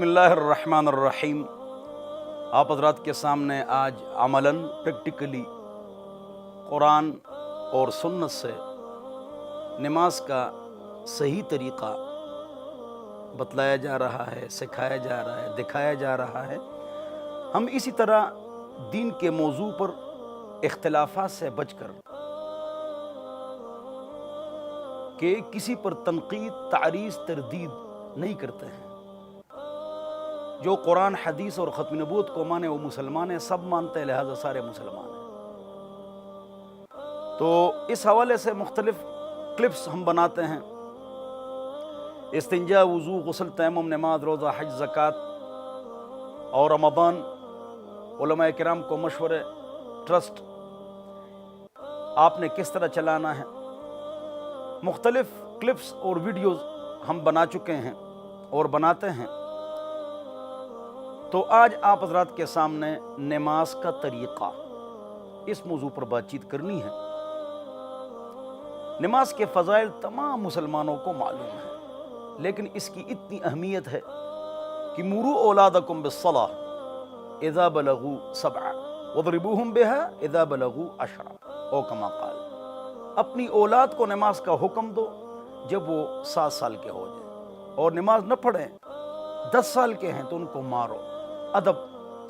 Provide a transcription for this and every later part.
بسم اللہ الرحمن الرحیم۔ آپ حضرات کے سامنے آج عملاً پریکٹیکلی قرآن اور سنت سے نماز کا صحیح طریقہ بتلایا جا رہا ہے، سکھایا جا رہا ہے، دکھایا جا رہا ہے۔ ہم اسی طرح دین کے موضوع پر اختلافات سے بچ کر کہ کسی پر تنقید، تعریض، تردید نہیں کرتے ہیں۔ جو قرآن، حدیث اور ختم نبوت کو مانے وہ مسلمان ہیں، سب مانتے ہیں، لہذا سارے مسلمان ہیں۔ تو اس حوالے سے مختلف کلپس ہم بناتے ہیں۔ استنجا، وضو، غسل، تیمم، نماز، روزہ، حج، زکوٰۃ اور رمضان، علماء کرام کو مشورے، ٹرسٹ آپ نے کس طرح چلانا ہے، مختلف کلپس اور ویڈیوز ہم بنا چکے ہیں اور بناتے ہیں۔ تو آج آپ حضرات کے سامنے نماز کا طریقہ، اس موضوع پر بات چیت کرنی ہے۔ نماز کے فضائل تمام مسلمانوں کو معلوم ہے، لیکن اس کی اتنی اہمیت ہے کہ مروا اولادکم بالصلاۃ اذا بلغوا 7 واضربوہم بها اذا بلغوا 10 او کما قال۔ اپنی اولاد کو نماز کا حکم دو جب وہ 7 سال کے ہو جائیں، اور نماز نہ پڑھیں 10 سال کے ہیں تو ان کو مارو، ادب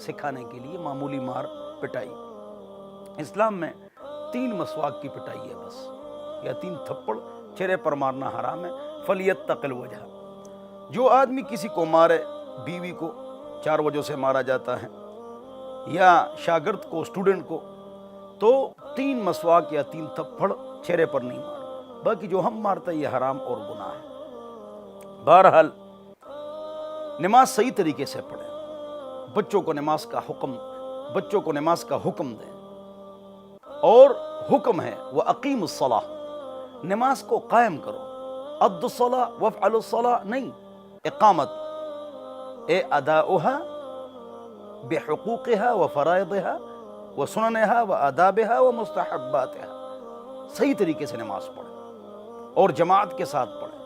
سکھانے کے لیے معمولی مار پٹائی۔ اسلام میں 3 مسواک کی پٹائی ہے بس، یا 3 تھپڑ چہرے پر مارنا حرام ہے۔ فلیتق الوجہ، جو آدمی کسی کو مارے، بیوی کو 4 وجہ سے مارا جاتا ہے، یا شاگرد کو، اسٹوڈنٹ کو، تو 3 مسواک یا 3 تھپڑ چہرے پر نہیں مارا۔ باقی جو ہم مارتے ہیں یہ حرام اور گناہ ہے۔ بہرحال نماز صحیح طریقے سے پڑھیں، بچوں کو نماز کا حکم دیں، اور حکم ہے وَأَقِيمُوا الصَّلَاةَ، نماز کو قائم کرو۔ اَدُّوا الصَّلَاةَ وَافْعَلُوا الصَّلَاةَ نہیں، اقامت اداؤها بحقوقها وفرائضها وسننها وآدابها ومستحباتها۔ صحیح طریقے سے نماز پڑھیں اور جماعت کے ساتھ پڑھیں،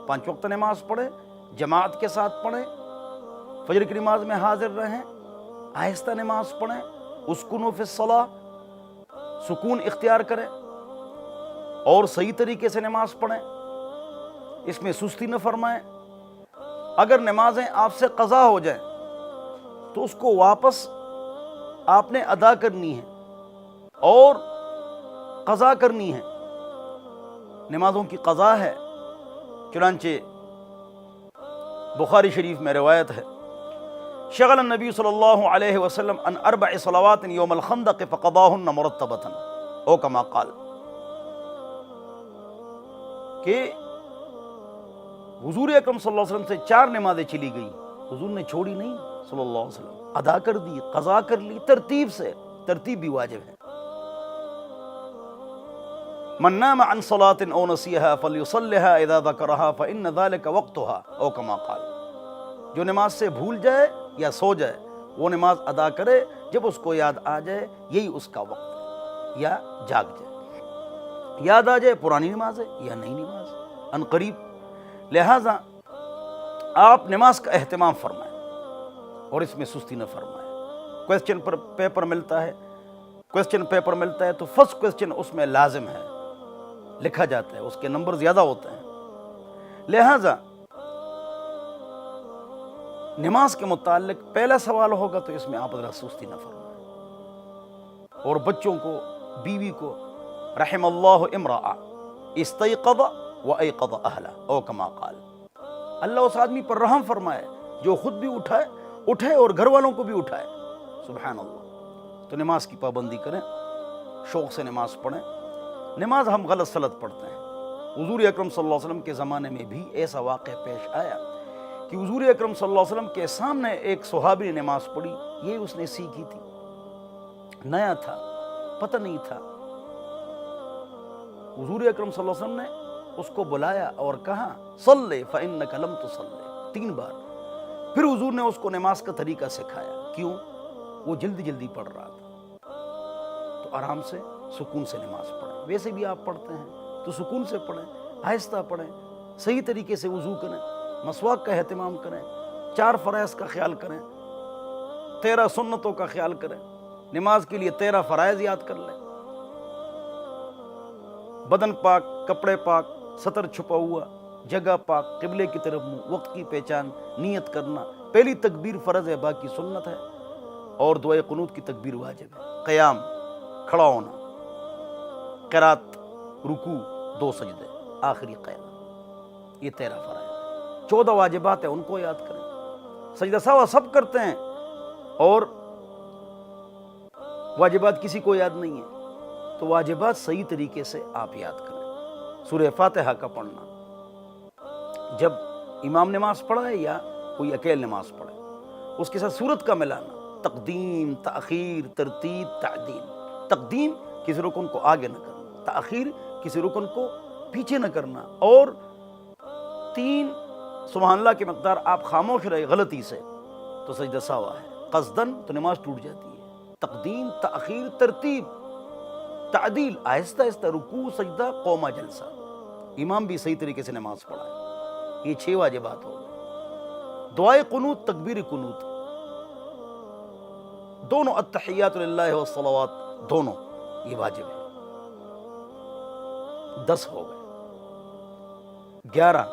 5 وقت نماز پڑھیں، جماعت کے ساتھ پڑھیں، فجر کی نماز میں حاضر رہیں، آہستہ نماز پڑھیں، اسکنوا فی الصلاۃ، سکون اختیار کریں اور صحیح طریقے سے نماز پڑھیں، اس میں سستی نہ فرمائیں۔ اگر نمازیں آپ سے قضا ہو جائیں تو اس کو واپس آپ نے ادا کرنی ہے اور قضا کرنی ہے۔ نمازوں کی قضا ہے، چنانچہ بخاری شریف میں روایت ہے، شغل النبی صلی اللہ علیہ وسلم عن 4 صلوات یوم الخندق فقضاہن مرتبۃ او کما قال، کہ حضور اکرم صلی اللہ علیہ وسلم سے 4 نمازیں چلی گئی، حضور نے چھوڑی نہیں صلی اللہ علیہ وسلم، ادا کر دی، قضا کر لی، ترتیب سے، ترتیب بھی واجب ہے۔ من نام عن صلاة او نسیها فلیصلها اذا ذکرها فان ذلك وقتها او کما قال، جو نماز سے بھول جائے یا سو جائے وہ نماز ادا کرے جب اس کو یاد آ جائے، یہی اس کا وقت ہے، یا جاگ جائے، یاد آ جائے پرانی نماز ہے یا نئی نماز ان قریب۔ لہٰذا آپ نماز کا اہتمام فرمائیں اور اس میں سستی نہ فرمائیں۔ کویسچن پیپر ملتا ہے تو فرسٹ کویسچن اس میں لازم ہے، لکھا جاتا ہے، اس کے نمبر زیادہ ہوتے ہیں۔ لہٰذا نماز کے متعلق پہلا سوال ہوگا تو اس میں آپ ذرا سستی نہ فرمائیں، اور بچوں کو، بیوی کو، رحم اللہ امرأ استیقظ وایقظ اہلہ او کما قال، اللہ اس آدمی پر رحم فرمائے جو خود بھی اٹھے اور گھر والوں کو بھی اٹھائے، سبحان اللہ۔ تو نماز کی پابندی کریں، شوق سے نماز پڑھیں۔ نماز ہم غلط سلط پڑھتے ہیں۔ حضور اکرم صلی اللہ علیہ وسلم کے زمانے میں بھی ایسا واقعہ پیش آیا کہ حضور اکرم صلی اللہ علیہ وسلم کے سامنے ایک صحابی نے نماز پڑھی، یہ اس نے سیکھی تھی، نیا تھا، پتہ نہیں تھا۔ حضور اکرم صلی اللہ علیہ وسلم نے اس کو بلایا اور کہا صلی فإنک لم تصلی، 3 بار۔ پھر حضور نے اس کو نماز کا طریقہ سکھایا، کیوں؟ وہ جلدی پڑھ رہا تھا، تو آرام سے، سکون سے نماز پڑھیں۔ ویسے بھی آپ پڑھتے ہیں تو سکون سے پڑھیں، آہستہ پڑھیں، صحیح طریقے سے وضو کریں، مسواک کا اہتمام کریں، 4 فرائض کا خیال کریں، 13 سنتوں کا خیال کریں، نماز کے لیے 13 فرائض یاد کر لیں، بدن پاک، کپڑے پاک، سطر چھپا ہوا، جگہ پاک، قبلے کی طرف منہ، وقت کی پہچان، نیت کرنا، پہلی تکبیر فرض ہے، باقی سنت ہے، اور دعائے قنوت کی تکبیر واجب ہے، قیام، کھڑا ہونا، قرات، رکوع، 2 سجدے، آخری قیام، یہ 13 فرائض، 14 واجبات ہیں، ان کو یاد کریں۔ سجدہ سہو سب کرتے ہیں اور واجبات کسی کو یاد نہیں ہے، تو واجبات صحیح طریقے سے آپ یاد کریں۔ سورہ فاتحہ کا پڑھنا، جب امام نماز پڑھائے یا کوئی اکیل نماز پڑھے، اس کے ساتھ سورت کا ملانا، تقدیم، تاخیر، ترتیب، تعدیل۔ تقدیم کسی رکن کو آگے نہ کرنا، تاخیر کسی رکن کو پیچھے نہ کرنا، اور 3 سبحان اللہ کی مقدار آپ خاموش رہے غلطی سے تو سجدہ سہو ہے، قصدن تو نماز ٹوٹ جاتی ہے۔ تقدیم، تاخیر، ترتیب، تعدیل، آہستہ آہستہ، رکوع، سجدہ، قومہ، جلسہ، امام بھی صحیح طریقے سے نماز پڑھائے، یہ 6 واجبات ہو گئے۔ دعائے قنوت، تکبیر قنوت، دونوں التحیات للہ والصلوات، دونوں یہ واجب ہے، 10 ہو گئے۔ 11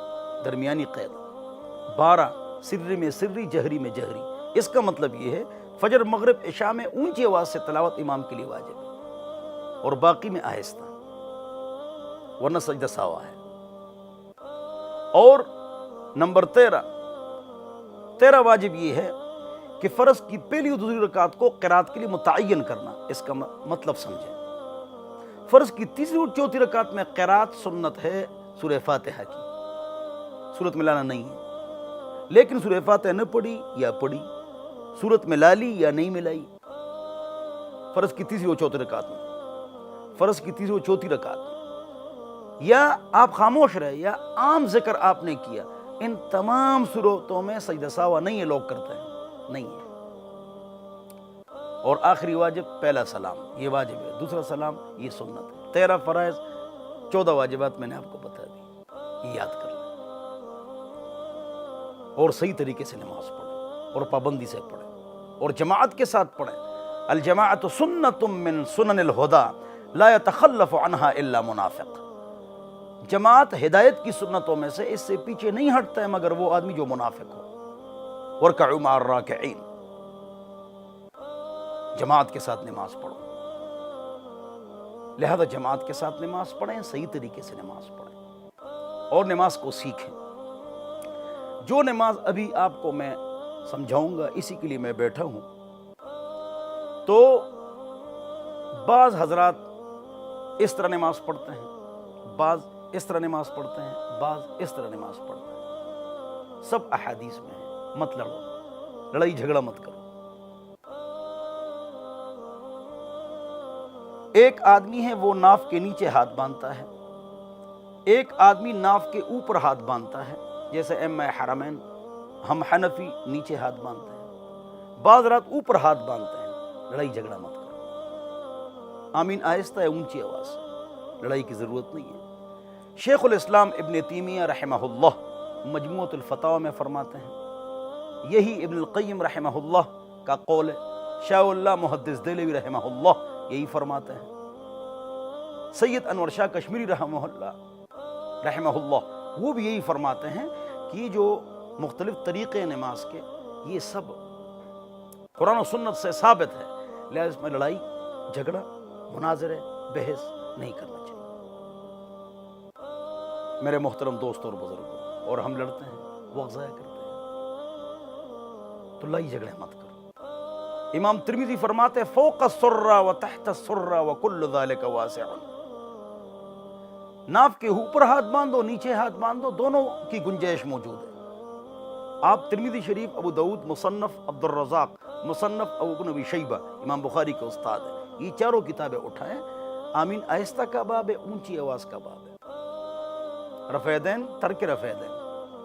درمیانی قید، 12 سری میں سری، جہری میں جہری۔ اس کا مطلب یہ ہے فجر، مغرب، عشاء میں اونچی آواز سے تلاوت امام کے لیے واجب ہے، اور باقی میں آہستہ، ورنہ سجدہ سہو ہے۔ اور نمبر 13 واجب یہ ہے کہ فرض کی پہلی اور دوسری رکعت کو قرات کے لیے متعین کرنا۔ اس کا مطلب سمجھیں، فرض کی تیسری اور چوتھی رکعت میں قرات سنت ہے سورہ فاتحہ کی، سورت ملانا نہیں ہے، لیکن سورہ فاتحہ نہ پڑھی یا پڑھی، سورت ملا لی یا نہیں ملائی، فرض کی تیسری اور چوتھی رکعت میں، فرض کی تیسری اور چوتھی رکعت میں، یا آپ خاموش رہے یا عام ذکر آپ نے کیا، ان تمام صورتوں میں سجدہ سہو نہیں ہے، لوگ کرتے ہیں، نہیں ہے۔ اور آخری واجب پہلا سلام، یہ واجب ہے، دوسرا سلام یہ سنت ہے۔ 13 فرائض، 14 واجبات میں نے آپ کو بتا دی، یہ یاد کر لیں، اور صحیح طریقے سے نماز پڑھیں، اور پابندی سے پڑھیں، اور جماعت کے ساتھ پڑھیں۔ الجماعت سنت من سنن الہدی لا يتخلف عنها الا منافق۔ جماعت ہدایت کی سنتوں میں سے، اس سے پیچھے نہیں ہٹتا ہے مگر وہ آدمی جو منافق ہو۔ وَارْكَعُوا مَعَ الرَّاكِعِينَ، جماعت کے ساتھ نماز پڑھو، لہذا جماعت کے ساتھ نماز پڑھیں، صحیح طریقے سے نماز پڑھیں، اور نماز کو سیکھیں۔ جو نماز ابھی آپ کو میں سمجھاؤں گا، اسی کے لیے میں بیٹھا ہوں۔ تو بعض حضرات اس طرح نماز پڑھتے ہیں، بعض اس طرح نماز پڑھتے ہیں، بعض اس طرح نماز پڑھتے ہیں، سب احادیث میں ہے۔ مت لڑو، لڑائی جھگڑا مت کرو۔ ایک آدمی ہے وہ ناف کے نیچے ہاتھ باندھتا ہے، ایک آدمی ناف کے اوپر ہاتھ باندھتا ہے، جیسے ائمہ حرمین، ہم حنفی نیچے ہاتھ باندھتے ہیں، بعض رات اوپر ہاتھ باندھتے ہیں۔ لڑائی جھگڑا مت کرو، آمین آہستہ ہے، اونچی آواز سے، لڑائی کی ضرورت نہیں ہے۔ شیخ الاسلام ابن تیمیہ رحمہ اللہ مجموعۃ الفتاوی میں فرماتے ہیں، یہی ابن القیم رحمہ اللہ کا قول ہے، شاہ اللہ محدث دہلوی رحمہ اللہ یہی فرماتے ہیں، سید انور شاہ کشمیری رحمہ اللہ وہ بھی یہی فرماتے ہیں کہ یہ جو مختلف طریقے نماز کے، یہ سب قرآن و سنت سے ثابت ہے، لہذا اس میں لڑائی جھگڑا، مناظرے، بحث نہیں کرنا چاہیے۔ میرے محترم دوستوں اور بزرگوں، اور ہم لڑتے ہیں، وقت ضائع کرتے ہیں، تو لڑائی جھگڑے مت کرو۔ امام ترمذی فرماتے ہیں، فوق السرہ و تحت السرہ و کل ذالک واسع۔ ناف کے اوپر ہاتھ باندھو، نیچے ہاتھ باندھو، دونوں کی گنجائش موجود ہے۔ آپ ترمذی شریف، ابو داؤد مصنف عبد الرزاق، مصنف ابو بن ابی شیبہ، امام بخاری کے استاد ہیں، یہ چاروں کتابیں اٹھائیں۔ آمین آہستہ کا باب ہے، اونچی آواز کا باب ہے۔ رفع دین، ترک رفع دین،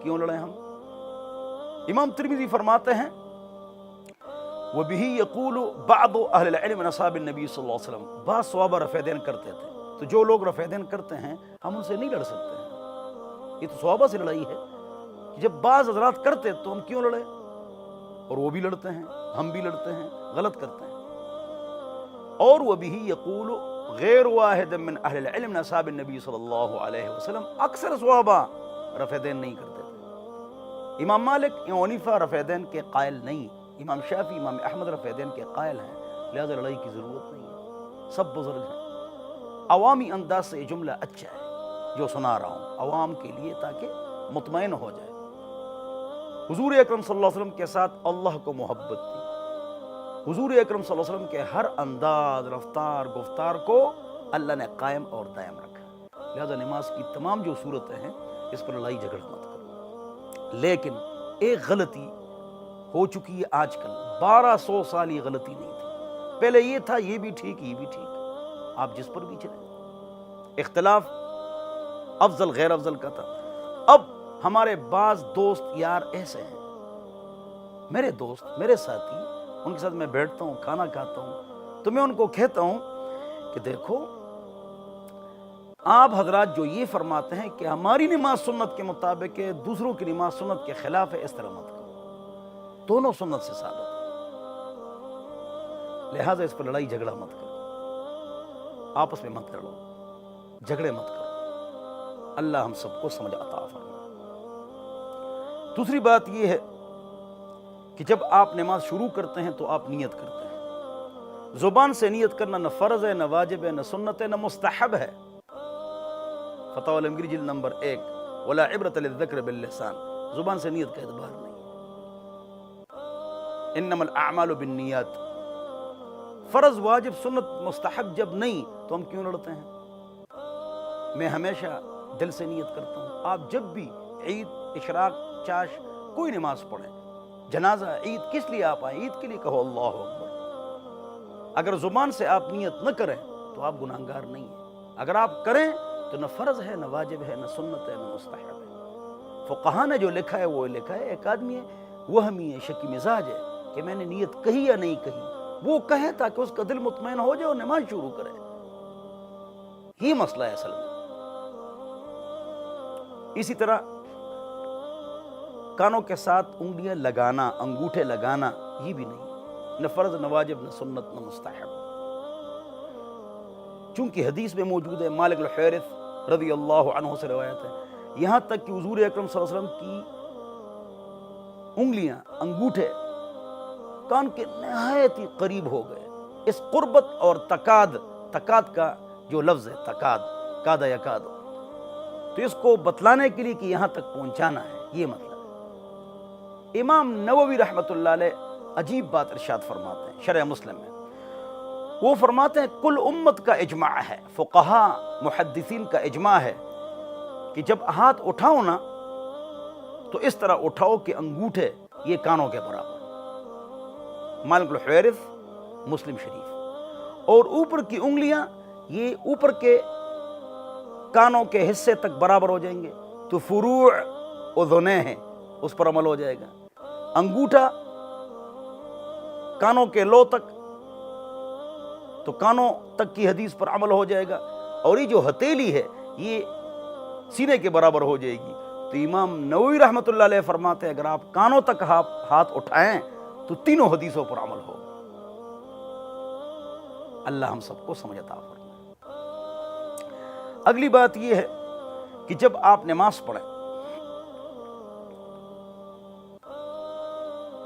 کیوں لڑیں ہم؟ امام ترمذی فرماتے ہیں، وَبِهِ يَقُولُ بَعْضُ أَهْلِ الْعِلْمِ مِنْ أَصْحَابِ النَّبِيِّ صلی اللہ علیہ وسلم، بعض صحابہ رفع دین کرتے تھے، تو جو لوگ رفع دین کرتے ہیں ہم ان سے نہیں لڑ سکتے ہیں، یہ تو صحابہ سے لڑائی ہے۔ جب بعض حضرات کرتے تو ہم کیوں لڑیں؟ اور وہ بھی لڑتے ہیں، ہم بھی لڑتے ہیں، غلط کرتے ہیں. اور وہ بھی یقول غیر واحد من اہل العلم اصحاب النبی صلی اللہ علیہ وسلم، اکثر صحابہ رفع دین نہیں کرتے تھے. امام مالک، امام حنیفہ رفع دین کے قائل نہیں، امام شافعی، امام احمد رفع دین کے قائل ہیں، لہذا لڑائی کی ضرورت نہیں ہے، سب بزرگ ہیں. عوامی انداز سے یہ جملہ اچھا ہے جو سنا رہا ہوں عوام کے لیے، تاکہ مطمئن ہو جائے. حضور اکرم صلی اللہ علیہ وسلم کے ساتھ اللہ کو محبت تھی. حضور اکرم صلی اللہ علیہ وسلم کے ہر انداز، رفتار، گفتار کو اللہ نے قائم اور دائم رکھا. لہذا نماز کی تمام جو صورتیں ہیں اس پر لڑائی جھگڑا مت کرو. لیکن ایک غلطی ہو چکی ہے آج کل، 1200 سال یہ غلطی نہیں تھی. پہلے یہ تھا یہ بھی ٹھیک یہ بھی ٹھیک، آپ جس پر بھی چلیں. اختلاف افضل غیر افضل کا تھا. اب ہمارے بعض دوست یار ایسے ہیں، میرے دوست، میرے ساتھی، ان کے ساتھ میں بیٹھتا ہوں، کھانا کھاتا ہوں، تو میں ان کو کہتا ہوں کہ دیکھو آپ حضرات جو یہ فرماتے ہیں کہ ہماری نماز سنت کے مطابق ہے، دوسروں کی نماز سنت کے خلاف ہے، اس طرح مت کرو، دونوں سنت سے ثابت ہے. لہٰذا اس پر لڑائی جھگڑا مت کرو، آپس میں مت لڑو، جھگڑے مت کرو. اللہ ہم سب کو سمجھ عطا فرمائے. دوسری بات یہ ہے کہ جب آپ نماز شروع کرتے ہیں تو آپ نیت کرتے ہیں. زبان سے نیت کرنا نہ فرض ہے، نہ واجب ہے، نہ سنت ہے، نہ مستحب ہے. فتاوی علمگیری جلد نمبر 1، ولا عبرۃ للذکر باللسان، زبان سے نیت کا اعتبار نہیں. انما الاعمال بالنیات. فرض، واجب، سنت، مستحب جب نہیں تو ہم کیوں لڑتے ہیں؟ میں ہمیشہ دل سے نیت کرتا ہوں. آپ جب بھی عید، اشراق، چاش، کوئی نماز پڑھیں، جنازہ، عید، کس لیے آپ آئیں؟ عید کے لیے کہو اللہ اکبر. اگر زبان سے آپ نیت نہ کریں تو آپ گناہگار نہیں ہیں. اگر آپ کریں تو نہ فرض ہے، نہ واجب ہے، نہ سنت ہے، نہ مستحب ہے. فقہا نے جو لکھا ہے وہ لکھا ہے. ایک آدمی ہے وہمی ہے، شکی مزاج ہے کہ میں نے نیت کہی یا نہیں کہی، وہ کہے تاکہ اس کا دل مطمئن ہو جائے اور نماز شروع کرے. یہ مسئلہ ہے اصل میں. اسی طرح کانوں کے ساتھ انگلیاں لگانا، انگوٹھے لگانا، یہ بھی نہیں، نہ فرض، نہ واجب، نہ سنت، نہ مستحب. چونکہ حدیث میں موجود ہے، مالک الحویرث رضی اللہ عنہ سے روایت ہے، یہاں تک کہ حضور اکرم صلی اللہ علیہ وسلم کی انگلیاں، انگوٹھے کان کے نہایت ہی قریب ہو گئے. اس قربت اور تکاد کا جو لفظ ہے، تکاد، کاد یکاد، تو اس کو بتلانے کے لیے کہ یہاں تک پہنچانا ہے، یہ مطلب. امام نووی رحمۃ اللہ علیہ عجیب بات ارشاد فرماتے ہیں شرح مسلم میں. وہ فرماتے ہیں کل امت کا اجماع ہے، فقہا محدثین کا اجماع ہے کہ جب ہاتھ اٹھاؤ نا تو اس طرح اٹھاؤ کہ انگوٹھے یہ کانوں کے برابر. مالک الحویرث، مسلم شریف. اور اوپر کی انگلیاں یہ اوپر کے کانوں کے حصے تک برابر ہو جائیں گے تو فروع اذنیں ہیں، اس پر عمل ہو جائے گا. انگوٹھا کانوں کے لو تک، تو کانوں تک کی حدیث پر عمل ہو جائے گا. اور یہ جو ہتھیلی ہے یہ سینے کے برابر ہو جائے گی. تو امام نووی رحمۃ اللہ علیہ فرماتے ہیں اگر آپ کانوں تک ہاتھ اٹھائیں تو تینوں حدیثوں پر عمل ہو. اللہ ہم سب کو سمجھ عطا فرمائے. اگلی بات یہ ہے کہ جب آپ نماز پڑھیں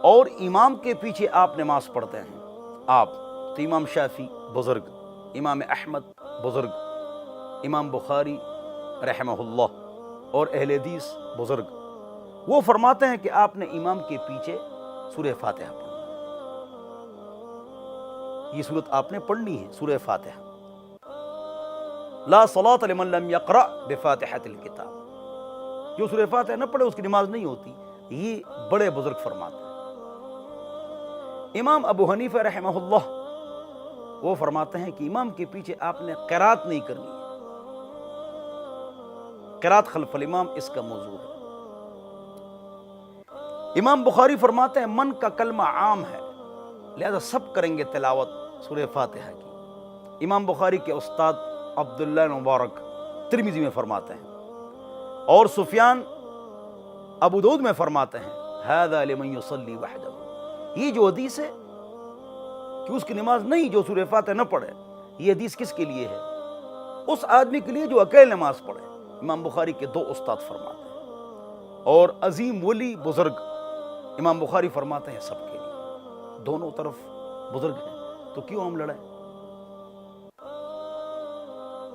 اور امام کے پیچھے آپ نماز پڑھتے ہیں، آپ تو امام شافعی بزرگ، امام احمد بزرگ، امام بخاری رحمہ اللہ اور اہل حدیث بزرگ، وہ فرماتے ہیں کہ آپ نے امام کے پیچھے سورہ فاتحہ پڑھنا. یہ سورت آپ نے پڑھنی ہے، سورہ فاتحہ. لا صلاۃ لمن لم یقرأ بفاتحۃ الکتاب. جو سورہ فاتحہ نہ پڑھے اس کی نماز نہیں ہوتی. یہ بڑے بزرگ فرماتے ہیں. امام ابو حنیفہ رحمہ اللہ وہ فرماتے ہیں کہ امام کے پیچھے آپ نے قرات نہیں کرنی ہے. قرات خلف الامام اس کا موضوع ہے. امام بخاری فرماتے ہیں من کا کلمہ عام ہے، لہذا سب کریں گے تلاوت سورہ فاتحہ کی. امام بخاری کے استاد عبداللہ مبارک ترمذی میں فرماتے ہیں، اور سفیان ابو داؤد میں فرماتے ہیں ھذا لمن یصلی وحدہ، یہ جو حدیث ہے کہ اس کی نماز نہیں جو سورہ فاتحہ نہ پڑھے، یہ حدیث کس کے لیے ہے؟ اس آدمی کے لیے جو اکیلے نماز پڑھے۔ امام بخاری کے 2 استاد فرماتے ہیں، اور عظیم ولی بزرگ امام بخاری فرماتے ہیں سب کے لیے، دونوں طرف بزرگ ہیں، تو کیوں ہم لڑیں؟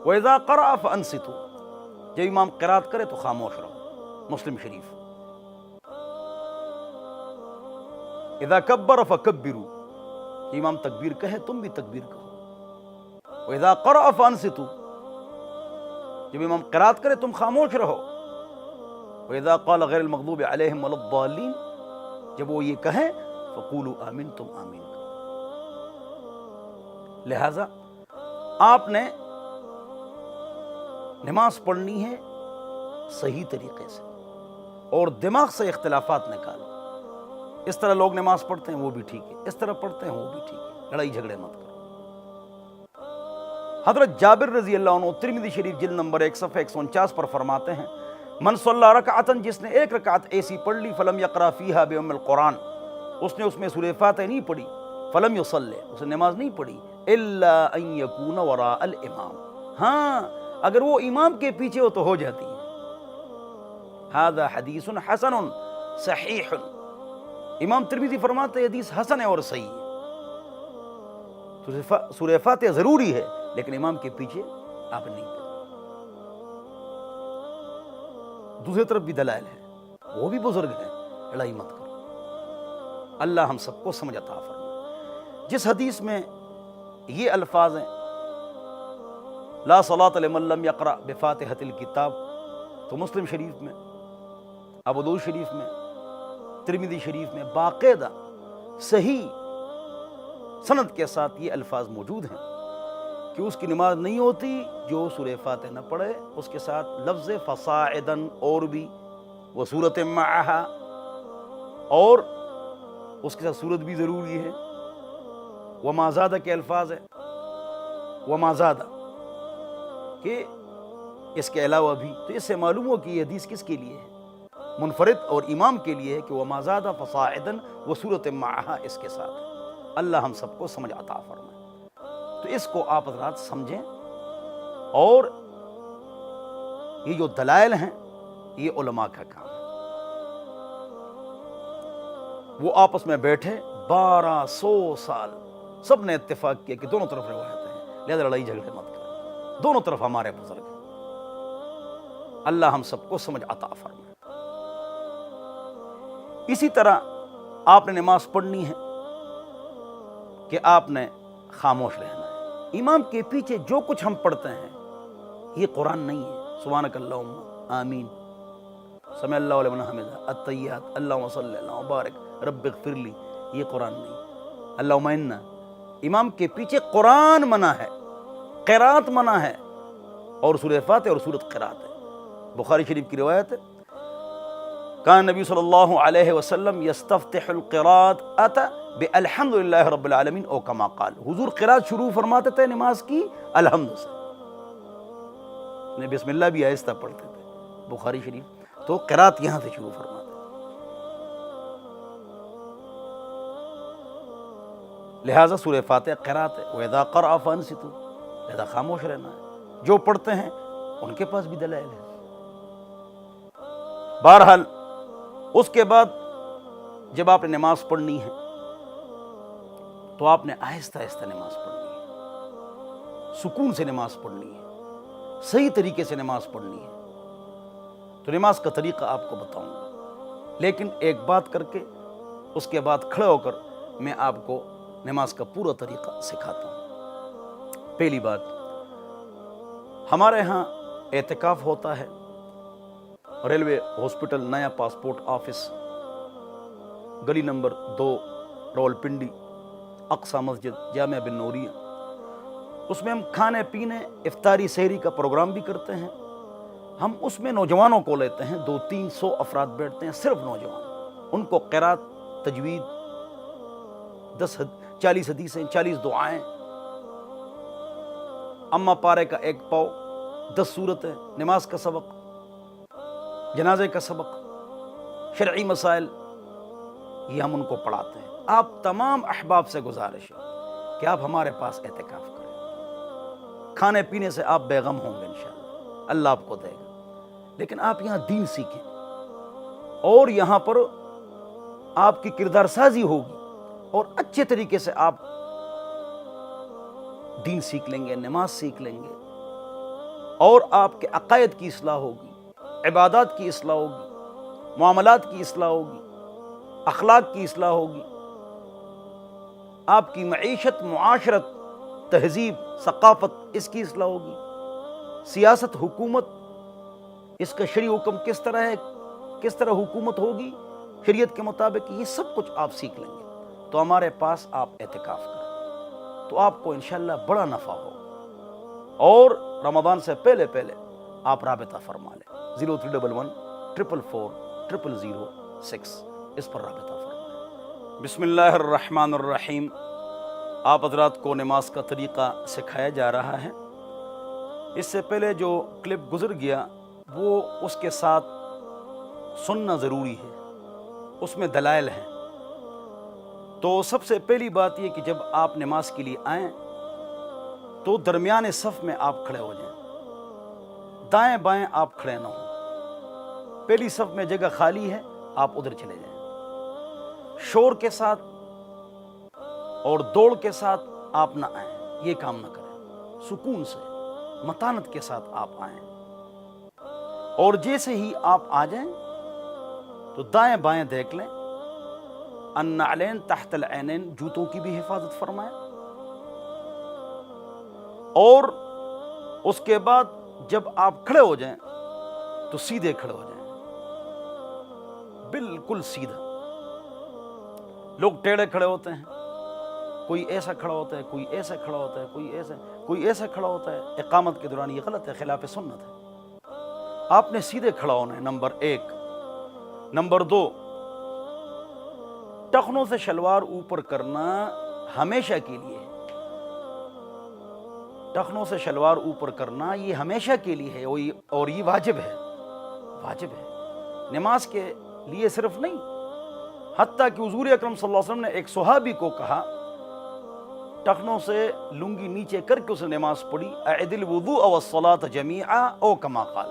وَإِذَا قَرَأَ فَأَنصِتُوا، جب امام قرات کرے تو خاموش رہو، مسلم شریف۔ اذا کبر فکبروا، امام تکبیر کہے تم بھی تکبیر کہو۔ واذا قرأ فانصتوا، جب امام قرات کرے تم خاموش رہو۔ واذا قال غیر المغضوب علیہم ولا الضالین، جب وہ یہ کہیں فقولوا آمین، تم آمین کہو۔ لہذا آپ نے نماز پڑھنی ہے صحیح طریقے سے، اور دماغ سے اختلافات نکالو۔ اس طرح لوگ نماز پڑھتے ہیں وہ بھی ٹھیک ہے، اس طرح پڑھتے ہیں وہ بھی ٹھیک ہے، لڑائی جھگڑے مت کرو۔ حضرت جابر رضی اللہ عنہ ترمذی شریف جلد نمبر 1 صفحہ 149 پر فرماتے ہیں، من صلی رکعتن، جس نے ایک رکعت ایسی پڑھ لی، فلم یقرأ فیہا بأم القرآن، اس نے اس میں سورہ فاتحہ نہیں پڑھی، فلم یصلی، اس نے نماز نہیں پڑھی، الا ان یکون وراء الامام، ہاں اگر وہ امام کے پیچھے ہو تو ہو جاتی ہے۔ ھذا حدیث حسن صحیح، امام ترمذی فرماتے ہیں حدیث حسن ہے اور صحیح ہے۔ سورہ فاتحہ ضروری ہے لیکن امام کے پیچھے آپ نہیں پڑھیں۔ دوسری طرف بھی دلائل ہے، وہ بھی بزرگ ہیں، لڑائی مت کرو۔ اللہ ہم سب کو سمجھ عطا فرمائے۔ جس حدیث میں یہ الفاظ ہیں لا صلاۃ لمن لم یقرأ بفاتحۃ الکتاب، تو مسلم شریف میں، ابو داؤد شریف میں، ترمذی شریف میں باقاعدہ صحیح سند کے ساتھ یہ الفاظ موجود ہیں کہ اس کی نماز نہیں ہوتی جو سورہ فاتحہ نہ پڑھے۔ اس کے ساتھ لفظ فصاعدن اور بھی، وہ سورۃ معہا، اور اس کے ساتھ سورت بھی ضروری ہے، وما زادہ کے الفاظ ہے، وما زادہ، کہ اس کے علاوہ بھی۔ تو اس سے معلوم ہو کہ یہ حدیث کس کے لیے ہے؟ منفرد اور امام کے لیے ہے کہ وما زادہ فصاعدن و سورۃ معہا اس کے ساتھ ہے۔ اللہ ہم سب کو سمجھ عطا فرمائے۔ تو اس کو آپ حضرات سمجھیں، اور یہ جو دلائل ہیں یہ علماء کا کام ہے۔ وہ آپس میں بیٹھے 1200 سال، سب نے اتفاق کیا کہ دونوں طرف روایتیں ہیں، لہذا لڑائی جھگڑے مت کرو، دونوں طرف ہمارے بزرگ ہیں۔ اللہ ہم سب کو سمجھ عطا فرمائے۔ اسی طرح آپ نے نماز پڑھنی ہے کہ آپ نے خاموش رہنا ہے۔ امام کے پیچھے جو کچھ ہم پڑھتے ہیں یہ قرآن نہیں ہے، سبحانک اللہم آمین، سمع اللہ لمن حمدہ، التحیات، اللہم صلی اللہ بارک رب اغفر لی، یہ قرآن نہیں۔ اللہم انا، امام کے پیچھے قرآن منع ہے، قرات منع ہے، اور سورہ فاتحہ اور سورۃ قرات ہے۔ بخاری شریف کی روایت ہے، کان نبی صلی اللہ علیہ وسلم یستفتح القراءۃ بالحمد للہ رب العالمین او کما قال، حضور قرات شروع فرماتے تھے نماز کی الحمد سے، بسم اللہ بھی آہستہ پڑھتے تھے، بخاری شریف۔ تو قرات یہاں سے شروع فرماتے، لہٰذا سورہ فاتحہ قرات ہے۔ وَإِذَا قَرَأَ فَأَنصِتُوا، لہذا خاموش رہنا ہے۔ جو پڑھتے ہیں ان کے پاس بھی دلائل ہے۔ بہرحال اس کے بعد جب آپ نے نماز پڑھنی ہے تو آپ نے آہستہ آہستہ نماز پڑھنی ہے، سکون سے نماز پڑھنی ہے، صحیح طریقے سے نماز پڑھنی ہے۔ تو نماز کا طریقہ آپ کو بتاؤں گا، لیکن ایک بات کر کے اس کے بعد کھڑے ہو کر میں آپ کو نماز کا پورا طریقہ سکھاتا ہوں۔ پہلی بات، ہمارے ہاں اعتکاف ہوتا ہے، ریلوے ہاسپٹل نیا پاسپورٹ آفس، گلی نمبر 2 رول پنڈی، اقصی مسجد جامعہ بن نوریہ۔ اس میں ہم کھانے پینے، افطاری سحری کا پروگرام بھی کرتے ہیں۔ ہم اس میں نوجوانوں کو لیتے ہیں، 200-300 افراد بیٹھتے ہیں، صرف نوجوان، ان کو قرات، تجوید، 40 حدیثیں، 40 دعائیں، اما پارے کا 1 پاؤ، 10 سورتیں، نماز کا سبق، جنازے کا سبق، شرعی مسائل، یہ ہم ان کو پڑھاتے ہیں۔ آپ تمام احباب سے گزارش ہے کہ آپ ہمارے پاس اعتکاف کریں. کھانے پینے سے آپ بے غم ہوں گے انشاءاللہ، اللہ آپ کو دے گا، لیکن آپ یہاں دین سیکھیں اور یہاں پر آپ کی کردار سازی ہوگی اور اچھے طریقے سے آپ دین سیکھ لیں گے، نماز سیکھ لیں گے اور آپ کے عقائد کی اصلاح ہوگی، عبادات کی اصلاح ہوگی، معاملات کی اصلاح ہوگی، اخلاق کی اصلاح ہوگی، آپ کی معیشت، معاشرت، تہذیب، ثقافت اس کی اصلاح ہوگی، سیاست، حکومت، اس کا شرعی حکم کس طرح ہے، کس طرح حکومت ہوگی شریعت کے مطابق، یہ سب کچھ آپ سیکھ لیں گے تو ہمارے پاس آپ اعتکاف کریں تو آپ کو انشاءاللہ بڑا نفع ہو. اور رمضان سے پہلے آپ رابطہ فرما لیں 0311444006 اس پر رابطہ فرمائیں. بسم اللہ الرحمن الرحیم. آپ حضرات کو نماز کا طریقہ سکھایا جا رہا ہے. اس سے پہلے جو کلپ گزر گیا وہ اس کے ساتھ سننا ضروری ہے، اس میں دلائل ہیں. تو سب سے پہلی بات یہ کہ جب آپ نماز کے لیے آئیں تو درمیان صف میں آپ کھڑے ہو جائیں، دائیں بائیں آپ کھڑے نہ ہوں. پہلی صف میں جگہ خالی ہے، آپ ادھر چلے جائیں. شور کے ساتھ اور دوڑ کے ساتھ آپ نہ آئیں، یہ کام نہ کریں. سکون سے، متانت کے ساتھ آپ آئیں اور جیسے ہی آپ آ جائیں تو دائیں بائیں دیکھ لیں. النعلین تحت العینین، جوتوں کی بھی حفاظت فرمائیں. اور اس کے بعد جب آپ کھڑے ہو جائیں تو سیدھے کھڑے ہو جائیں، بالکل سیدھا. لوگ ٹیڑھے کھڑے ہوتے ہیں، کوئی ایسا کھڑا ہوتا ہے، کوئی ایسا کھڑا ہوتا ہے، کوئی ایسا کھڑا ہوتا ہے. اقامت کے دوران یہ غلط ہے، خلاف سنت ہے. آپ نے سیدھے کھڑا ہونا ہے، نمبر 1. نمبر 2، ٹخنوں سے شلوار اوپر کرنا ہمیشہ کے لیے ہے. ٹخنوں سے شلوار اوپر کرنا یہ ہمیشہ کے لیے ہے اور یہ واجب ہے. واجب ہے نماز کے لیے صرف نہیں، حتیٰ کہ حضور اکرم صلی اللہ علیہ وسلم نے ایک صحابی کو کہا، ٹخنوں سے لنگی نیچے کر کے اس نے نماز پڑھی، اعد الوضوء والصلاۃ جمیعا او کما قال.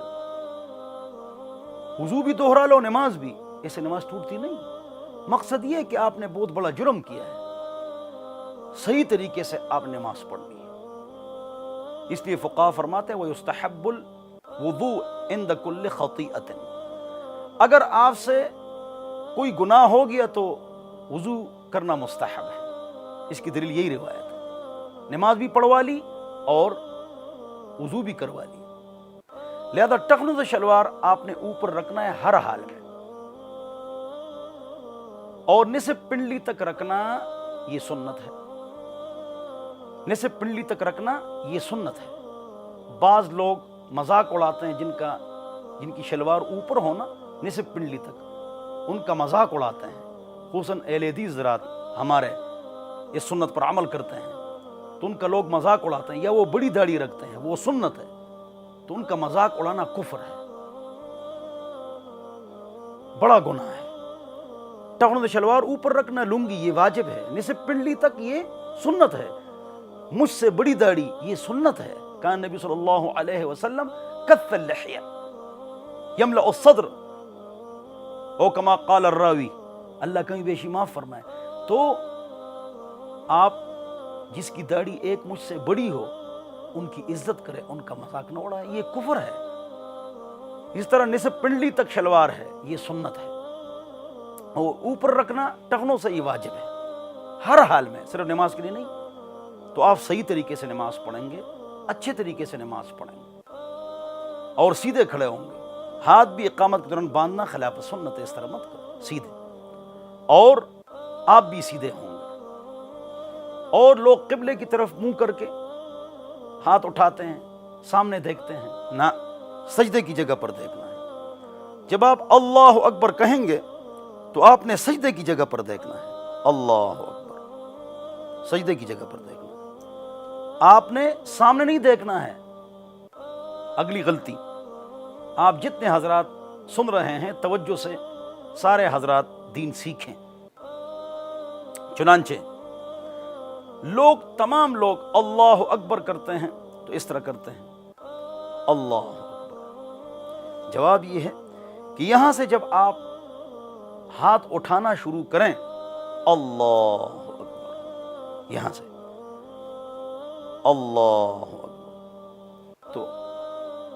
وضو بھی دوہرا لو، نماز بھی، اسے نماز ٹوٹتی نہیں. مقصد یہ ہے کہ آپ نے بہت بڑا جرم کیا ہے، صحیح طریقے سے آپ نماز پڑھنی ہے. اس لیے فقہاء فرماتے ہیں وَيُسْتَحَبُّ الْوُضُوءُ عِنْدَ كُلِّ خَطِيئَةٍ. اگر آپ سے کوئی گناہ ہو گیا تو وضو کرنا مستحب ہے. اس کی دلیل یہی روایت ہے، نماز بھی پڑھوا لی اور وضو بھی کروا لی. لہذا ٹخنوں سے شلوار آپ نے اوپر رکھنا ہے ہر حال میں، اور نصف پنڈلی تک رکھنا یہ سنت ہے. نصف پنڈلی تک رکھنا یہ سنت ہے. بعض لوگ مذاق اڑاتے ہیں، جن کی شلوار اوپر ہونا نصف پنڈلی تک، ان کا مذاق اڑاتے ہیں. خصوصاً اہل حدیث حضرات ہمارے اس سنت پر عمل کرتے ہیں تو ان کا لوگ مذاق اڑاتے ہیں، یا وہ بڑی داڑھی رکھتے ہیں، وہ سنت ہے تو ان کا مذاق اڑانا کفر ہے، بڑا گناہ ہے. ٹخنوں سے شلوار اوپر رکھنا، لنگی، یہ واجب ہے. نصف پنڈلی تک یہ سنت ہے. مجھ سے بڑی داڑھی یہ سنت ہے. کان نبی صلی اللہ علیہ وسلم کث اللحیہ یملأ الصدر او کما قال الراوی. اللہ کہیں بیشی معاف فرمائے. تو آپ جس کی داڑھی ایک مجھ سے بڑی ہو ان کی عزت کرے، ان کا مذاق نہ اڑائے، یہ کفر ہے. اس طرح نصف پنڈلی تک شلوار ہے، یہ سنت ہے. اور اوپر رکھنا ٹخنوں سے یہ واجب ہے ہر حال میں، صرف نماز کے لیے نہیں. تو آپ صحیح طریقے سے نماز پڑھیں گے، اچھے طریقے سے نماز پڑھیں گے اور سیدھے کھڑے ہوں گے. ہاتھ بھی اقامت کے دوران باندھنا خلاف سنت ہے، اس طرح مت کرو، سیدھے. اور آپ بھی سیدھے ہوں گے. اور لوگ قبلے کی طرف منہ کر کے ہاتھ اٹھاتے ہیں، سامنے دیکھتے ہیں، نہ، سجدے کی جگہ پر دیکھنا ہے. جب آپ اللہ اکبر کہیں گے تو آپ نے سجدے کی جگہ پر دیکھنا ہے. اللہ اکبر، سجدے کی جگہ پر دیکھنا ہے. آپ نے سامنے نہیں دیکھنا ہے. اگلی غلطی، آپ جتنے حضرات سن رہے ہیں توجہ سے، سارے حضرات دین سیکھیں. چنانچہ لوگ تمام لوگ اللہ اکبر کرتے ہیں تو اس طرح کرتے ہیں اللہ اکبر۔ جواب یہ ہے کہ یہاں سے جب آپ ہاتھ اٹھانا شروع کریں اللہ اکبر، یہاں سے اللہ اکبر، تو